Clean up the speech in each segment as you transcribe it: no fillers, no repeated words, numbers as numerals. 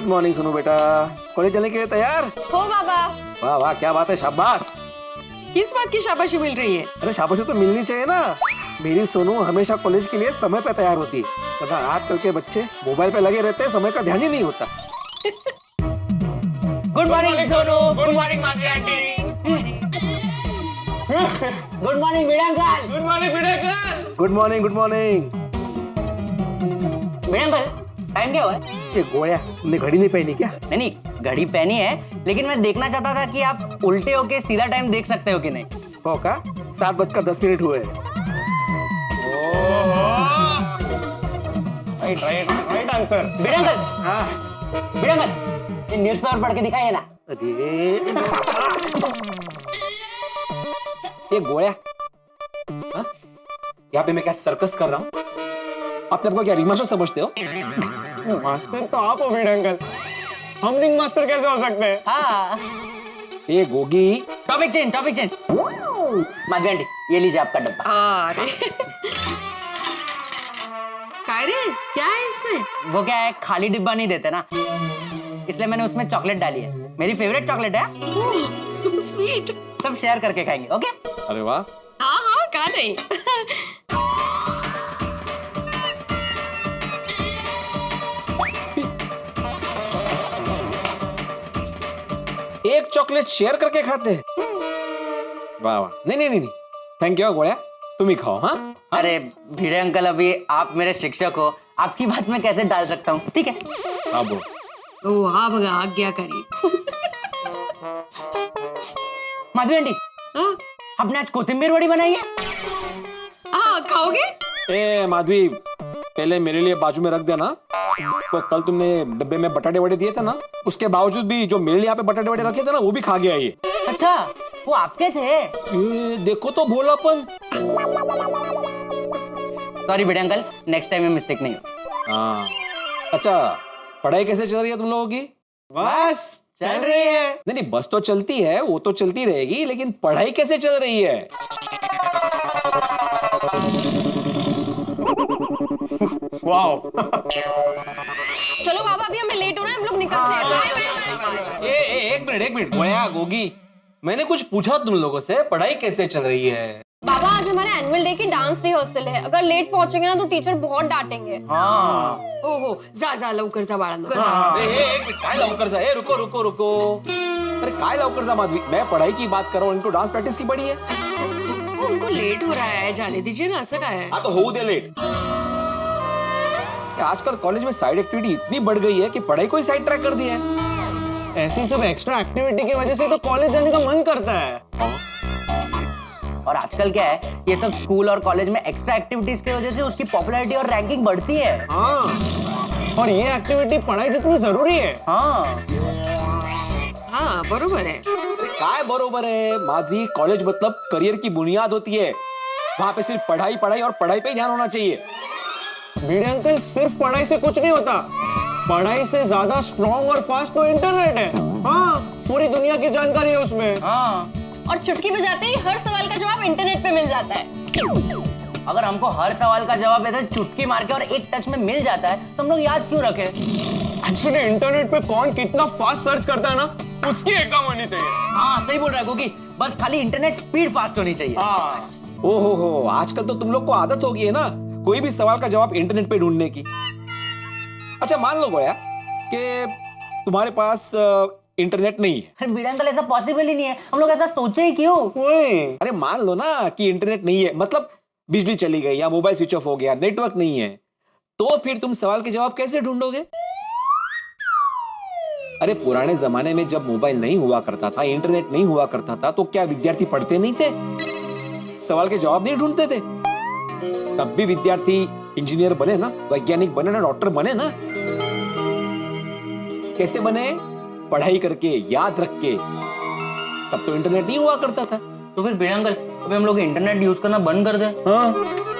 Good morning Sonu बेटा, college चलने के लिए तैयार? हो बाबा। वाह वाह, क्या बात है, शाबाश। किस बात की शाबाशी मिल रही है? अरे शाबाशी तो मिलनी चाहिए ना। मेरी सोनू हमेशा कॉलेज के लिए समय पे तैयार होती है, तथा आजकल के बच्चे मोबाइल पे लगे रहते हैं, समय का ध्यान ही नहीं होता। Good morning Sonu. Good morning Madhavi aunty. Good morning Veena uncle. Good morning Veena uncle. Good morning good morning. Veena uncle, time क्या हुआ है? ये गोया, तुमने घड़ी नहीं पहनी क्या? नहीं, घड़ी पहनी है, लेकिन मैं देखना चाहता था कि आप उल्टे होके सीधा टाइम देख सकते हो कि नहीं। हो का? 7:10 हुए हैं। Right answer. वीणा अंकल, हाँ। वीणा अंकल, ये न्यूज़पेपर पढ़ के दिखाइए ना। अरे ये गोया, हाँ? यहाँ पे मैं क्या सर्कस कर रहा हूँ? अपने आपको क्या रिंग मास्टर समझते हो? मास्टर तो आप हो वीणा अंकल, हम रिंग मास्टर कैसे हो सकते हैं? हाँ। ये Gogi. Topic change. Madhavi aunty, ये लीजिए आपका डब्बा। अरे काय रे, क्या है इसमें? वो क्या है, खाली डिब्बा नहीं देते ना, इसलिए मैंने उसमें चॉकलेट डाली है। मेरी फेवरेट चॉकलेट है। ओह, सो स्वीट। सब शेयर करके खाएंगे, ओके? अरे वाह। हाँ हाँ, कहा नहीं। एक चॉकलेट शेयर करके खाते हैं? वाह वाह। नहीं, थैंक यू गोया, तुम ही खाओ। हाँ अरे भिड़े अंकल, अभी आप मेरे शिक्षक हो, आपकी बात में कैसे डाल सकता हूँ? ठीक है। हाँ बोल। ओ हाँ भगा, आज्ञा करी। माधवी आंटी, हाँ आपने आज कोथिंबीर वड़ी बनाई है? हाँ, खाओगे? ए माधवी, पहले मेरे लिए बाजू में रख देना। तो कल तुमने डब्बे में बटाटे वड़े दिए थे ना, उसके बावजूद भी जो मेरे लिए यहाँ पे बटाटे वड़े रखे थे ना, वो भी खा गया ये। अच्छा, वो आपके थे? देखो तो भोलापन। सॉरी भिड़े अंकल, नेक्स्ट टाइम में मिस्टेक नहीं हो। हाँ। अच्छा, पढ़ाई कैसे चल रही है तुम लोगों की? बस चल रही है। नहीं, बस तो चलती है, वो तो चलती रहेगी, लेकिन पढ़ाई कैसे चल रही है? वाओ। चलो बाबा, अभी हमें लेट हो रहा है, हम लोग निकलते हैं। बाय। एक मिनट गोया गोगी, मैंने कुछ पूछा तुम लोगों से, पढ़ाई कैसे चल रही है? बाबा, आज हमारे एनुअल डे की डांस रिहर्सल है, अगर लेट पहुंचेंगे ना तो टीचर बहुत डांटेंगे। हाँ। ओहो, जा लवकर जा बाळांनो। एक मिनट, काय लवकर जा? रुको। अरे काय लवकर जा माधवी, मैं पढ़ाई की बात कर रहा हूँ, इनको डांस प्रैक्टिस की पड़ी है। उनको लेट हो रहा है, जाने दीजिए ना, असं काय है? हाँ तो हो दे लेट। आजकल कॉलेज में साइड एक्टिविटी इतनी बढ़ गई है कि पढ़ाई को ही साइड ट्रैक कर दिया है। ऐसी सब एक्स्ट्रा एक्टिविटी की वजह से तो कॉलेज जाने का मन करता है। और आजकल क्या है, ये सब स्कूल और कॉलेज में एक्स्ट्रा एक्टिविटीज की वजह से उसकी पॉपुलैरिटी और रैंकिंग बढ़ती है। हाँ, और ये एक्टिविटी पढ़ाई जितनी जरूरी है। हाँ बरोबर है। काय बरोबर है माधवी, कॉलेज मतलब करियर की बुनियाद होती है, वहां पे सिर्फ पढ़ाई और पढ़ाई पे ही ध्यान होना चाहिए। भिड़े अंकल, सिर्फ पढ़ाई से कुछ नहीं होता, पढ़ाई से ज्यादा स्ट्रॉन्ग और फास्ट तो इंटरनेट है। हाँ, पूरी दुनिया की जानकारी है उसमें। हाँ। और चुटकी बजाते ही हर सवाल का जवाब इंटरनेट पे मिल जाता है। अगर हमको हर सवाल का जवाब ऐसे चुटकी मार के और एक टच में मिल जाता है तो हम लोग याद क्यों रखें? एक्चुअली इंटरनेट पे कौन कितना फास्ट सर्च करता है ना, उसकी एग्जाम होनी चाहिए। हाँ सही बोल रहा है गोगी, बस खाली इंटरनेट स्पीड फास्ट होनी चाहिए। हाँ। ओहो, आजकल तो तुम लोग को आदत हो गई है ना कोई भी सवाल का जवाब इंटरनेट पे ढूंढने की। अच्छा मान लो गोया कि तुम्हारे पास इंटरनेट नहीं है। अरे भिड़े अंकल, ऐसा पॉसिबल ही नहीं है, हम लोग ऐसा सोचे ही क्यों? अरे मान लो ना कि इंटरनेट नहीं है, मतलब बिजली चली गई या मोबाइल स्विच ऑफ हो गया, नेटवर्क नहीं है, तो फिर तुम सवाल के जवाब कैसे ढूंढोगे? अरे पुराने जमाने में जब मोबाइल नहीं हुआ करता था, इंटरनेट नहीं हुआ करता था, तो क्या विद्यार्थी पढ़ते नहीं थे, सवाल के जवाब नहीं ढूंढते थे? तब भी विद्यार्थी इंजीनियर बने ना, वैज्ञानिक बने ना, डॉक्टर बने ना। कैसे बने? पढ़ाई करके, याद रख के। तब तो इंटरनेट नहीं हुआ करता था। तो फिर भिड़े अंकल, अभी हम लोग इंटरनेट यूज करना बंद कर दे?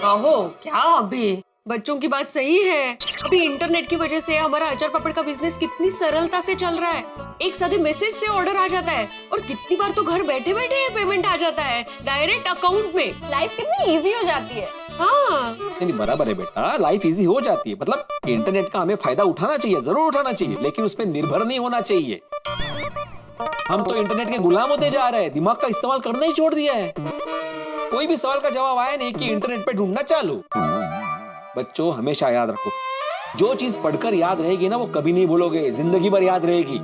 आहो, क्या अभी? बच्चों की बात सही है, अभी इंटरनेट की वजह से हमारा अचार पापड़ का बिजनेस कितनी सरलता से चल रहा है। एक सादे मैसेज से ऑर्डर आ जाता है और कितनी बार तो घर बैठे बैठे पेमेंट आ जाता है डायरेक्ट अकाउंट में। लाइफ कितनी इजी हो जाती है। हाँ नहीं बराबर है बेटा, लाइफ इजी हो जाती है। मतलब इंटरनेट का हमें फायदा उठाना चाहिए, जरूर उठाना चाहिए, लेकिन उस पर निर्भर नहीं होना चाहिए। हम तो इंटरनेट के गुलाम होते जा रहे हैं, दिमाग का इस्तेमाल करना ही छोड़ दिया है। कोई भी सवाल का जवाब आया नहीं कि इंटरनेट पे ढूंढना चालू। बच्चों हमेशा याद रखो, जो चीज पढ़कर याद रहेगी ना वो कभी नहीं भूलोगे, जिंदगी भर याद रहेगी।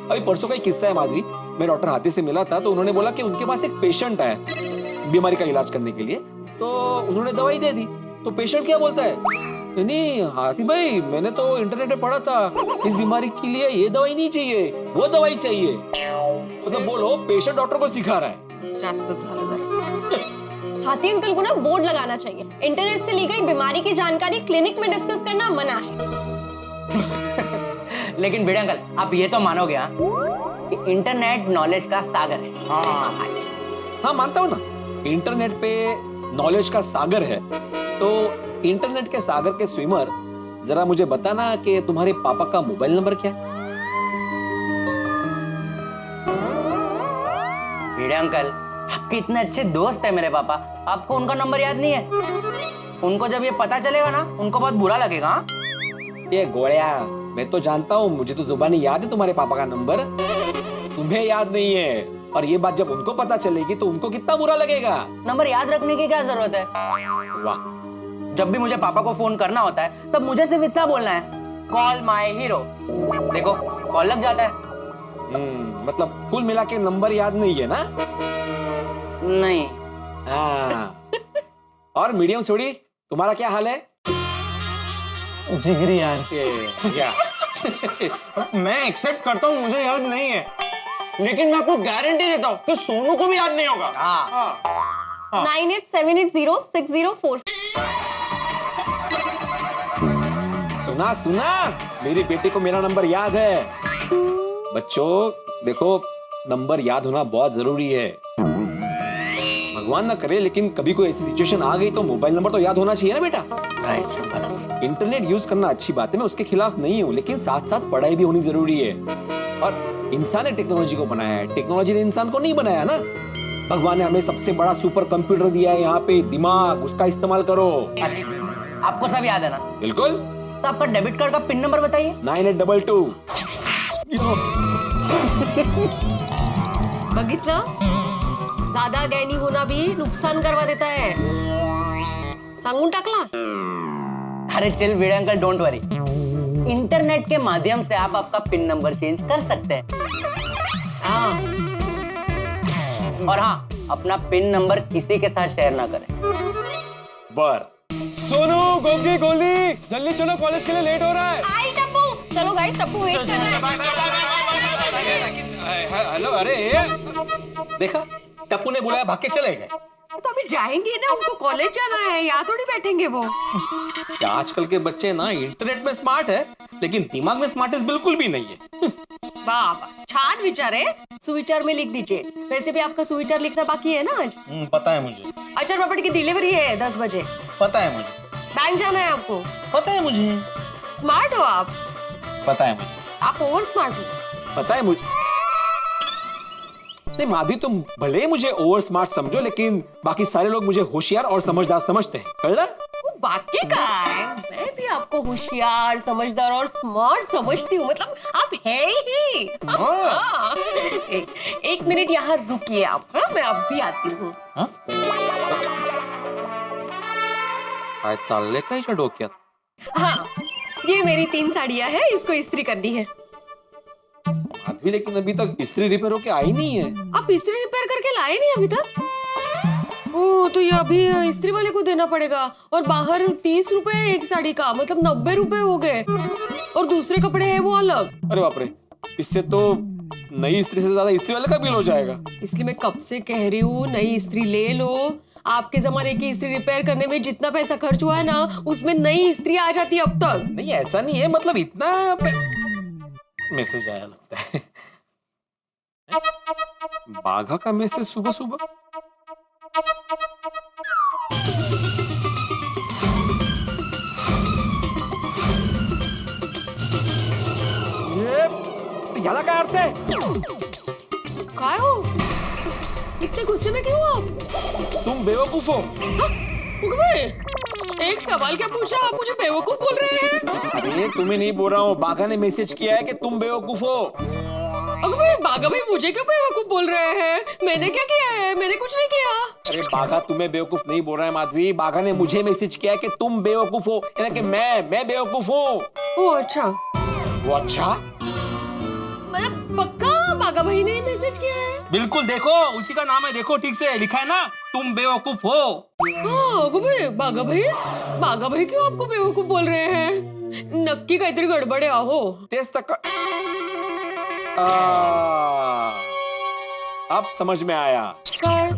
अभी परसों का एक किस्सा है माधवी, मैं डॉक्टर हाथी से मिला था तो उन्होंने बोला कि उनके पास एक पेशेंट आया बीमारी का इलाज करने के लिए, तो उन्होंने दवाई दे दी। तो पेशेंट क्या बोलता है, नहीं हाथी भाई मैंने तो इंटरनेट पे पढ़ा था इस बीमारी के लिए ये दवाई नहीं चाहिए, वो दवाई चाहिए। मतलब बोलो पेशेंट डॉक्टर को सिखा रहा है। जास्तच झालं जरा। हाथी अंकल को ना बोर्ड लगाना चाहिए, इंटरनेट से ली गई बीमारी की जानकारी क्लिनिक में डिस्कस करना मना है। लेकिन भिड़े अंकल आप ये तो मानोगे हाँ कि इंटरनेट नॉलेज का सागर है। हाँ मानता हूँ ना, इंटरनेट पे नॉलेज का सागर है। तो इंटरनेट के सागर के स्विमर, जरा मुझे बताना कि तुम्हारे पापा का मोबाइल नंबर क्या है? भिड़े अंकल आपके इतने अच्छे दोस्त है मेरे पापा, आपको उनका नंबर याद नहीं है? उनको जब ये पता चलेगा ना उनको बहुत बुरा लगेगा। हाँ? ये गोड़िया, मैं तो जानता हूँ, मुझे तो जुबानी याद है तुम्हारे पापा का नंबर, तुम्हें याद नहीं है। और ये बात जब उनको पता चलेगी तो उनको कितना बुरा लगेगा। नंबर याद रखने की क्या जरूरत है? वाह, जब भी मुझे पापा को फोन करना होता है तब मुझे सिर्फ इतना बोलना है, कॉल माय हीरो। देखो कॉल लग जाता है। मतलब कुल मिला के नंबर याद नहीं है ना? नहीं। हाँ। और मीडियम सोडी तुम्हारा क्या हाल है? जिगरी यार, या। मैं एक्सेप्ट करता हूँ मुझे याद नहीं है, लेकिन मैं आपको गारंटी देता हूँ कि सोनू को भी याद नहीं होगा। हाँ। 98780604। सुना सुना, मेरी बेटी को मेरा नंबर याद है। बच्चों देखो, नंबर याद होना बहुत जरूरी है। भगवान ना करे लेकिन कभी कोई ऐसी सिचुएशन आ गई तो मोबाइल नंबर तो याद होना चाहिए ना बेटा। इंटरनेट यूज करना अच्छी बात है, मैं उसके खिलाफ नहीं हूँ, लेकिन साथ साथ पढ़ाई भी होनी जरूरी है। और इंसान ने टेक्नोलॉजी को बनाया है, टेक्नोलॉजी ने इंसान को नहीं बनाया ना। भगवान ने हमें सबसे बड़ा सुपर कंप्यूटर दिया है यहाँ पे, दिमाग, उसका इस्तेमाल करो। अच्छा आपको सब याद है ना? बिल्कुल। तो आपका डेबिट कार्ड का पिन नंबर बताइए। 9822। बघितलं, ज्यादा ज्ञानी होना भी नुकसान करवा देता है, सांगून टाकला। अरे chill Bhide uncle, don't worry, internet के माध्यम से आप आपका पिन नंबर चेंज कर सकते हैं। हाँ और हाँ, अपना पिन नंबर किसी के साथ शेयर ना करें। बर। सोनू, गोगी, गोली, जल्दी चलो, कॉलेज के लिए लेट हो रहा है। आई टप्पू, चलो गाइस, टप्पू वेट कर रहा है। हेलो, अरे देखा, टप्पू ने बुलाया, भाग के चले गए। तो अभी जाएंगे ना, उनको कॉलेज जाना है, यहाँ थोड़ी बैठेंगे वो। क्या आजकल के बच्चे ना इंटरनेट में स्मार्ट है, लेकिन दिमाग में स्मार्टनेस बिल्कुल भी नहीं है। वाह वाह, छान विचार है, सुविचार में लिख दीजिए। वैसे भी आपका सुविचार लिखना बाकी है ना आज। पता है मुझे, अचार पापड़ की डिलीवरी है 10 बजे। पता है मुझे, बैंक जाना है आपको। पता है मुझे, स्मार्ट हो आप, पता है मुझे, आप ओवर स्मार्ट हो। पता है मुझे। नहीं माधवी, तुम भले ही मुझे ओवर स्मार्ट समझो, लेकिन बाकी सारे लोग मुझे होशियार और समझदार समझते हैं, कळलं? बाकी का है, मैं भी आपको होशियार, समझदार और स्मार्ट समझती हूँ, मतलब आप है ही। हाँ। एक मिनट यहाँ रुकिए आप, हाँ मैं अब भी आती हूँ। काय चाललंय का हिच्या डोक्यात? हाँ, ये मेरी 3 साड़ियाँ हैं, इसको इस्त्री करनी है। माधवी, लेकिन अभी तक इस्त्री रिपेयर होके आई नहीं है। आप इस्त्री रिपेयर करके लाए नहीं अभी तक? ओ, तो ये अभी इस्त्री वाले को देना पड़ेगा, और बाहर 30 रुपए एक साड़ी का, मतलब 90 रुपए हो गए, और दूसरे कपड़े हैं वो अलग। अरे बाप रे, इससे तो नई इस्त्री से ज्यादा इस्त्री वाले का बिल हो जाएगा। इसलिए मैं कब से कह रही हूँ नई इस्त्री ले लो। आपके जमाने की इस्त्री रिपेयर करने में जितना पैसा खर्च हुआ है ना, उसमें नई इस्त्री आ जाती है अब तक। नहीं ऐसा नहीं है, मतलब इतना मैसेज आया लगता है। बाघा का मैसेज सुबह सुबह। ये याला काय अर्थ आहे? काय हो? इतने गुस्से में क्यों आप? तुम बेवकूफ हो। उग भाई, एक सवाल क्या पूछा, आप मुझे बेवकूफ बोल रहे हैं? अरे तुम्हें नहीं बोल रहा हूँ, बाघा ने मैसेज किया है कि तुम बेवकूफ हो। अगर भाई बागा भाई मुझे क्यों बेवकूफ बोल रहे हैं? मैंने क्या किया है? मैंने कुछ नहीं किया। अरे बाघा तुम्हें बेवकूफ नहीं बोल रहा है माधवी, बाघा ने मुझे मैसेज किया है कि तुम बेवकूफ हो, यानी कि मैं बेवकूफ हूँ। ओ अच्छा, वो अच्छा? मतलब पक्का बागा भाई ने मैसेज किया है? बिल्कुल, देखो उसी का नाम है, देखो ठीक से लिखा है ना, तुम बेवकूफ हो। हाँ भाई, बागा भाई क्यों आपको बेवकूफ बोल रहे हैं? नक्की काहीतरी गडबड आहे अहो। तेज तक अब समझ में आया। काय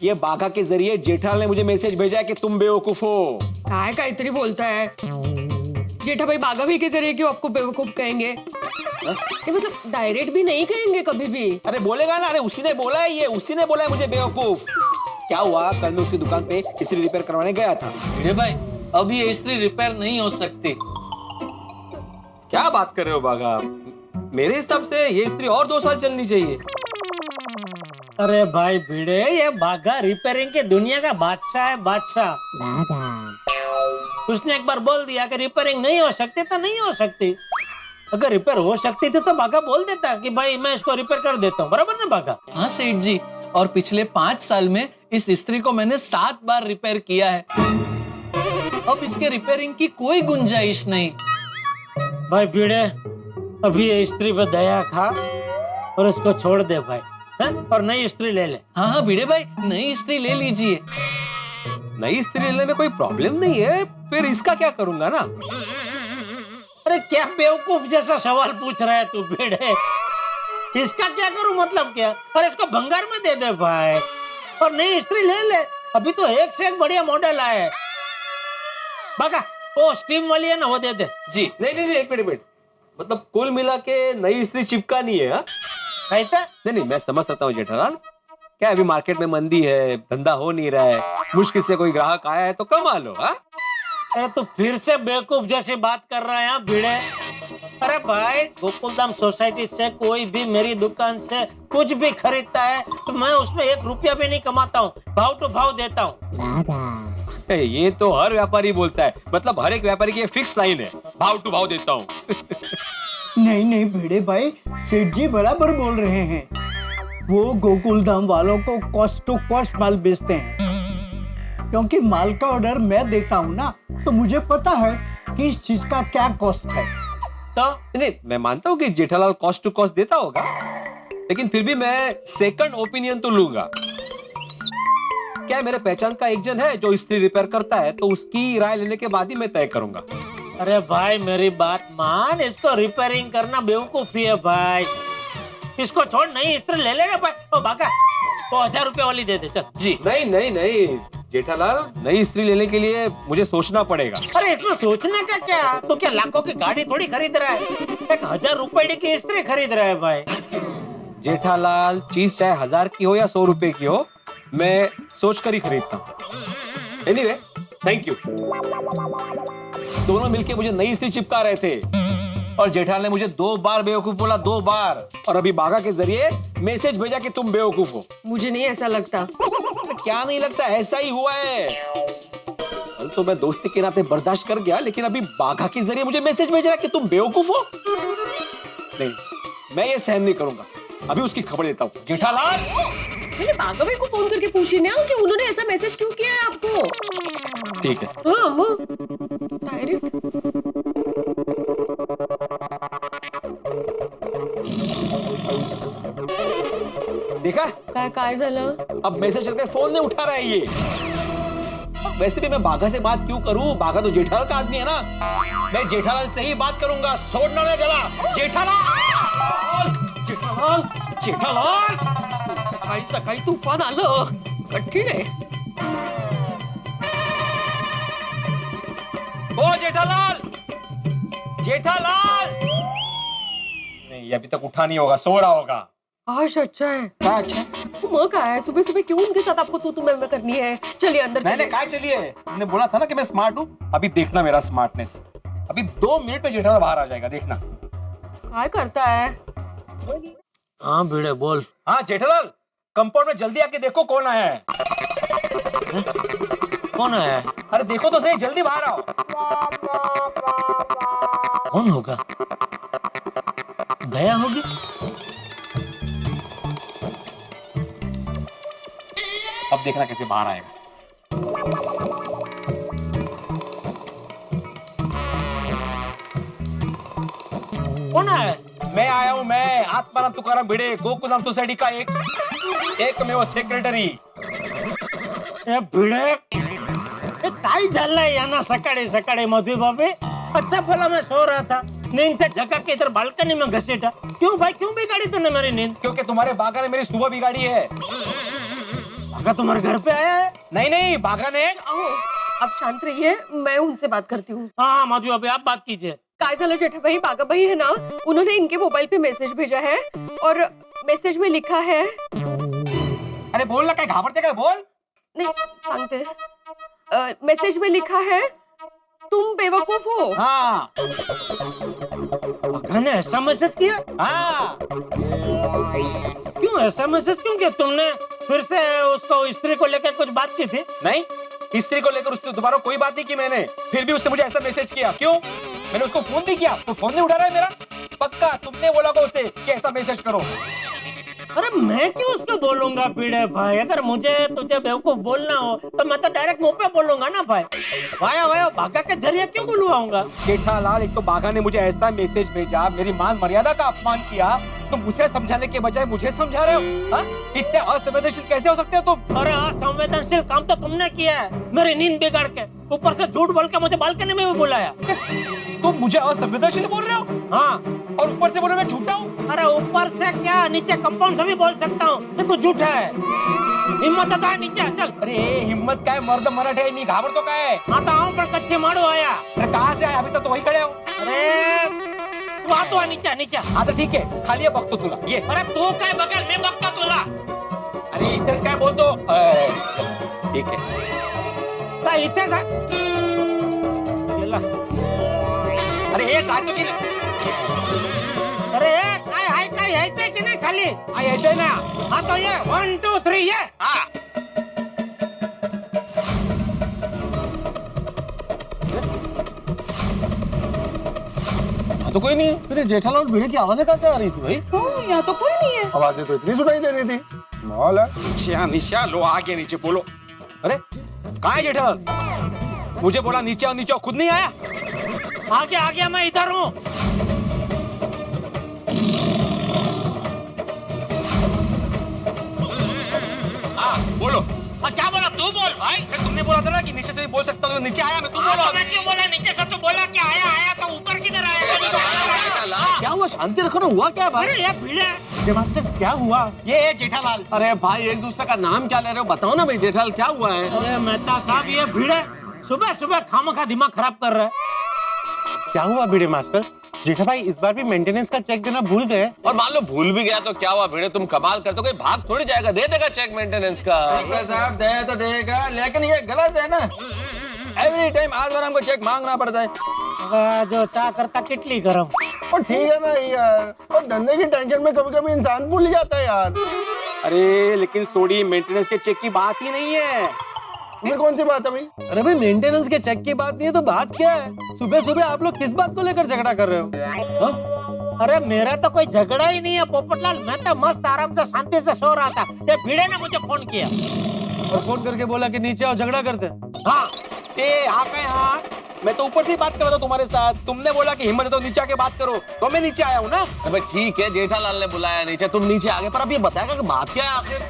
ये बाघा के जरिए जेठालाल ने मुझे मैसेज भेजा है कि तुम बेवकूफ हो। काय काहीतरी बोलता है जेठा भाई, बागा भाई के जरिए क्यों आपको बेवकूफ कहेंगे? ये मतलब डायरेक्ट भी नहीं कहेंगे कभी भी। अरे बोलेगा ना, अरे उसी ने बोला है, ये उसी ने बोला है मुझे बेवकूफ। क्या हुआ, कल मैं उसकी दुकान पे इस्त्री रिपेयर करवाने गया था। भिड़े भाई, अब ये इस्त्री रिपेयर नहीं हो सकती। क्या बात कर रहे हो बाघा, मेरे हिसाब से ये इस्त्री और 2 साल चलनी चाहिए। अरे भाई भिड़े, ये बाघा रिपेयरिंग की दुनिया का बादशाह है, बादशाह। उसने एक बार बोल दिया कि रिपेयरिंग नहीं हो सकती तो नहीं हो सकती। अगर रिपेयर हो सकती थी तो बाघा बोल देता कि भाई मैं इसको रिपेयर कर देता हूँ, बराबर ना बाघा? हाँ सेठ जी, और पिछले 5 साल में इस इस्त्री को मैंने 7 बार रिपेयर किया है। अब इसके रिपेयरिंग की कोई गुंजाइश नहीं। भाई भिड़े, अभी ये इस्त्री पे दया खा और इसको छोड़ दे भाई, है? और नई इस्त्री ले ले। हाँ हाँ भिड़े भाई, नई इस्त्री ले लीजिए। नई इस्त्री लेने में कोई प्रॉब्लम नहीं है, फिर इसका क्या करूंगा ना। अरे क्या बेवकूफ जैसा सवाल पूछ रहा है तू भिड़े? इसका क्या करूं मतलब क्या? और इसको भंगार में दे दे भाई और नई इस्त्री ले ले। अभी तो एक से एक बढ़िया मॉडल आए। बाका वो स्टीम वाली है ना, वो दे दे। जी नहीं, एक मिनट, मतलब कुल मिला के नई इस्त्री चिपका नहीं है। हाँ? नहीं, मैं समझ सकता हूँ जेठालाल, क्या अभी मार्केट में मंदी है, धंधा हो नहीं रहा है, मुश्किल से कोई ग्राहक आया है तो कमा लो। हाँ? अरे तू फिर से बेवकूफ जैसी बात कर रहा है यहाँ भिड़े। अरे भाई, गोकुलधाम सोसाइटी से कोई भी मेरी दुकान से कुछ भी खरीदता है तो मैं उसमें 1 रुपया भी नहीं कमाता हूँ, भाव टू भाव देता हूँ। ये तो हर व्यापारी बोलता है, मतलब हर एक व्यापारी की फिक्स लाइन है, भाव टू भाव देता हूँ। नहीं भिड़े भाई, सेठ जी बराबर बोल रहे हैं। वो गोकुलधाम वालों को कॉस्ट टू कॉस्ट माल बेचते हैं, क्योंकि माल का ऑर्डर मैं देता हूँ ना, तो मुझे पता है कि इस चीज का क्या कॉस्ट है। तो नहीं, मैं मानता हूँ कि जेठालाल कॉस्ट टू कॉस्ट देता होगा, लेकिन फिर भी मैं सेकंड ओपिनियन तो लूंगा। क्या मेरे पहचान का एक जन है जो इस्त्री रिपेयर करता है, तो उसकी राय लेने के बाद ही मैं तय करूंगा। अरे भाई मेरी बात मान, इसको रिपेयरिंग करना बेवकूफी है भाई। इसको छोड़, नई इस्त्री ले लेना भाई। ओ बाका, वो 1000 रुपए वाली दे दे चल। जी नहीं जेठालाल, नई इस्त्री लेने के लिए मुझे सोचना पड़ेगा। अरे इसमें सोचने का क्या, तो क्या लाखों की गाड़ी थोड़ी खरीद रहा है, 1000 रुपए की इस्त्री खरीद रहा है भाई। जेठालाल, चीज चाहे 1000 की हो या 100 रुपए की हो, मैं सोच कर ही खरीदता हूँ। Anyway, thank you. दोनों मिलके मुझे नई इस्त्री चिपका रहे थे और जेठालाल ने मुझे 2 बार बेवकूफ बोला, 2 बार, और अभी बाघा के जरिए मैसेज भेजा कि तुम बेवकूफ हो। मुझे नहीं ऐसा लगता। क्या नहीं लगता, ऐसा ही हुआ है। कल तो मैं दोस्ती के नाते बर्दाश्त कर गया, लेकिन अभी बाघा के जरिए मुझे मैसेज भेज रहा है कि तुम बेवकूफ हो। नहीं, मैं ये सहन नहीं करूंगा, अभी उसकी खबर देता हूँ। जेठालाल, मैंने बागा भाई को फोन करके पूछी ना कि उन्होंने ऐसा मैसेज क्यों किया है आपको। ठीक है। हाँ वो डायरेक्ट। देखा, काय झालं? अब मैसेज करके फोन नहीं उठा रहा है ये। वैसे भी मैं बाघा से बात क्यों करूं, बाघा तो जेठालाल का आदमी है ना। मैं जेठालाल से ही बात करूंगा, छोड़ना नहीं जला। जेठालाल, जेठालाल, जेठालाल। सकाळी सकाळी तुफान आलं, कठीण आहे। ओ जेठालाल, जेठालाल। नहीं, ये अभी तक उठा नहीं होगा, सो रहा होगा। आज अच्छा है। क्या अच्छा? मग काय, सुबह सुबह क्यों उनके साथ आपको तू मैं करनी है? चलिए अंदर नहीं चलिए। क्या चलिए, तुमने बोला था ना कि मैं स्मार्ट हूँ। अभी देखना मेरा स्मार्टनेस। अभी 2 मिनट में जेठालाल बाहर आ जाएगा, देखना। काय करता है? हाँ भिड़े बोल। हाँ जेठालाल, कंपाउंड में जल्दी आके देखो कौन आया है। कौन है? अरे देखो तो सही, जल्दी बाहर आओ। कौन होगा? दया होगी? अब देखना कैसे बाहर आएगा। कौन है? मैं आया हूं, मैं आत्माराम तुकाराम भिड़े, गोकुलधाम सोसाइटी का एक में वो सेक्रेटरी। ए भिडे, ए काय झालंय यांना सकाळी सकाळी मधु बाबे? अच्छा भला मैं सो रहा था, नींद से जगा के इधर बालकनी में घसीटा। क्यों भाई, क्यों बिगाड़ी तूने मेरी नींद? क्योंकि तुम्हारे बागा ने मेरी सुबह बिगाड़ी है। भागा तुम्हारे घर पे आया है? नहीं, बागा ने। अहो, आप शांत रहिए, मैं उनसे बात करती हूँ। हाँ मधु बाबे, आप बात कीजिए। काय झालं जेठाबाई, बागाबाई है ना, उन्होंने इनके मोबाइल पे मैसेज भेजा है और मैसेज में लिखा है। अरे बोल ना, क्या घाबरते क्या, बोल। नहीं सांगते, मैसेज में लिखा है तुम बेवकूफ हो। हाँ भागा ने ऐसा मैसेज किया? हाँ, क्यों ऐसा मैसेज क्यों किया? तुमने फिर से उसको स्त्री को लेकर कुछ बात की थी? नहीं, स्त्री को लेकर उससे दोबारा कोई बात नहीं की मैंने, फिर भी उसने मुझे ऐसा मैसेज किया। क्यों? मैंने उसको फोन भी किया, वो फोन नहीं उठा रहा है मेरा। पक्का तुमने बोला को उसे कि ऐसा मैसेज करो। अरे मैं क्यों उसको बोलूंगा पीड़े भाई? अगर मुझे तुझे बेवकूफ बोलना हो तो मैं तो डायरेक्ट मुंह पे बोलूंगा ना भाई। वाया वाया भागा के जरिए क्यों बुलवाऊंगा? जेठालाल, एक तो बाघा ने मुझे ऐसा मैसेज भेजा, मेरी मान मर्यादा का अपमान किया, तुम उसे समझाने के बजाय मुझे समझा रहे हो। हाँ? इतने असंवेदनशील कैसे हो सकते हो तुम? अरे असंवेदनशील काम तो तुमने किया है, मेरी नींद बिगाड़ के, ऊपर से झूठ बोल के मुझे बालकनी में भी बुलाया। तुम मुझे असंवेदनशील बोल रहे हो? हाँ, और ऊपर से बोलो मैं झूठा हूँ? अरे ऊपर से क्या, नीचे कंपाउंड से भी बोल सकता हूँ कि तू झूठा है। हिम्मत आता है नीचे आ, चल। अरे हिम्मत काय, मर्द मराठे आहे मी, घाबरतो काय? आता हूँ पर कच्चे मारू आया। अरे कहाँ से आया? अभी तक तो वही खड़े हो। अरे तू आ, तू आ नीचे नीचे। हाँ तर ठीक आहे, खाली आहे, बघतो तुला ये। अरे तू काय बघेल, मी बघतो तुला। अरे इथेच काय बोलतो? ठीक आहे। काय इथे जा गेला? अरे हे जातो की नाही? अरे काय हाय, काय यायचंय की नाही खाली? हा येते ना। हाँ तो ये 1 2 3 ये। हाँ तो कोई नहीं है। फिर ये जेठालाल भिड़े की आवाजें कहाँ से आ रही थी भाई? यहाँ तो कोई नहीं है। आवाजें तो इतनी सुनाई दे रही थी, माहौल है। नीचे नीचे लो, आगे नीचे बोलो। अरे कहाँ है जेठालाल? मुझे बोला नीचे आओ, नीचे आओ, खुद नहीं आया। आ गया मैं इधर हूँ। हाँ बोलो। क्या बोला? तू बोल भाई। तुमने बोला था ना कि नीचे से भी बोल सकता हूँ, तो नीचे आया मैं, तुम बोलो। मैं क्यों बोला नीचे से? तू बोला क्या आया तो ऊपर किधर आया? क्या हुआ? शांति रखो ना, हुआ क्या भाई? अरे ये भिड़े, क्या हुआ? ये है जेठालाल। अरे भाई, एक दूसरे का नाम क्या ले रहे हो? बताओ ना भाई, जेठालाल क्या हुआ है? अरे मेहता साहब, ये भिड़े सुबह सुबह खामखा दिमाग खराब कर रहा है। क्या हुआ भिड़े मास्टर? जेठा भाई इस बार भी मेंटेनेंस का चेक देना भूल गए। और मान लो भूल भी गया तो क्या हुआ भिड़े, तुम कमाल करते हो, कोई भाग थोड़ी जाएगा, दे देगा चेक मेंटेनेंस का। साहब दे तो देगा, लेकिन ये गलत है ना। एवरी टाइम आज बार हमको चेक मांगना पड़ता है। जो चाह करता किटली गरम। और ठीक है ना यार, और धंधे की टेंशन में कभी कभी इंसान भूल जाता है यार। अरे लेकिन सोडी, मेंटेनेंस के चेक की बात ही नहीं है। ये कौन सी बात है भाई? अरे भाई, मेंटेनेंस के चेक की बात नहीं है तो बात क्या है? सुबह सुबह आप लोग किस बात को लेकर झगड़ा कर रहे हो? हाँ? अरे मेरा तो कोई झगड़ा ही नहीं है पोपटलाल, मैं तो मस्त आराम से शांति से सो रहा था। ये भिड़े ने मुझे फोन किया और फोन करके बोला कि नीचे आओ, झगड़ा करते हैं। हाँ, हाँ कहे हाँ, मैं तो ऊपर से ही बात कर रहा था तुम्हारे साथ। तुमने बोला कि हिम्मत है तो नीचे आके बात करो, तो मैं नीचे आया हूँ ना। अरे ठीक है, जेठालाल ने बुलाया नीचे, तुम नीचे आ गए, पर अब ये बताएगा कि बात क्या है आखिर?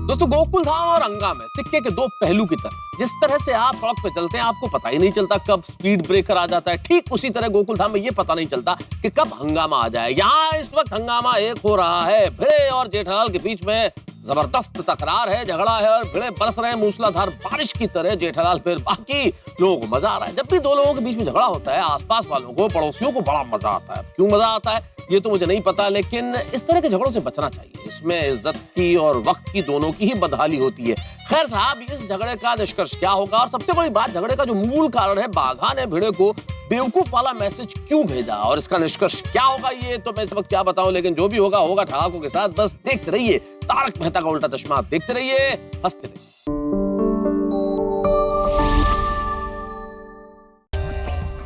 दोस्तों, गोकुल धाम और हंगामा सिक्के के दो पहलू की तरह। जिस तरह से आप सड़क पे चलते हैं, आपको पता ही नहीं चलता कब स्पीड ब्रेकर आ जाता है, ठीक उसी तरह गोकुल धाम में ये पता नहीं चलता कि कब हंगामा आ जाए। यहाँ इस वक्त हंगामा एक हो रहा है, भिड़े और जेठालाल के बीच में जबरदस्त तकरार है, झगड़ा है और भिड़े बरस रहे हैं मूसलाधार बारिश की तरह। जेठालाल फिर बाकी लोगों को मजा आ रहा है। जब भी दो लोगों के बीच में झगड़ा होता है, आसपास वालों को, पड़ोसियों को बड़ा मजा आता है। क्यों मजा आता है ये तो मुझे नहीं पता, लेकिन इस तरह के झगड़ों से बचना चाहिए। इसमें इज्जत की और वक्त की दोनों की ही बदहाली होती है। खैर साहब, इस झगड़े का निष्कर्ष क्या होगा, और सबसे बड़ी बात झगड़े का जो मूल कारण है, बाघा ने भिड़े को बेवकूफ वाला मैसेज क्यों भेजा और इसका निष्कर्ष क्या होगा, ये तो मैं इस वक्त क्या बताऊं। लेकिन जो भी होगा होगा ठहाकों के साथ। बस देखते रहिए तारक मेहता का उल्टा चश्मा, देखते रहिए, हंसते रहिए।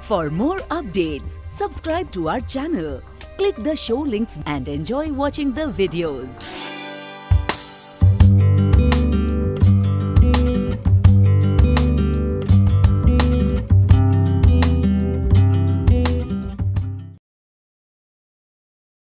For more updates, subscribe to our channel, click the show links and enjoy watching the videos.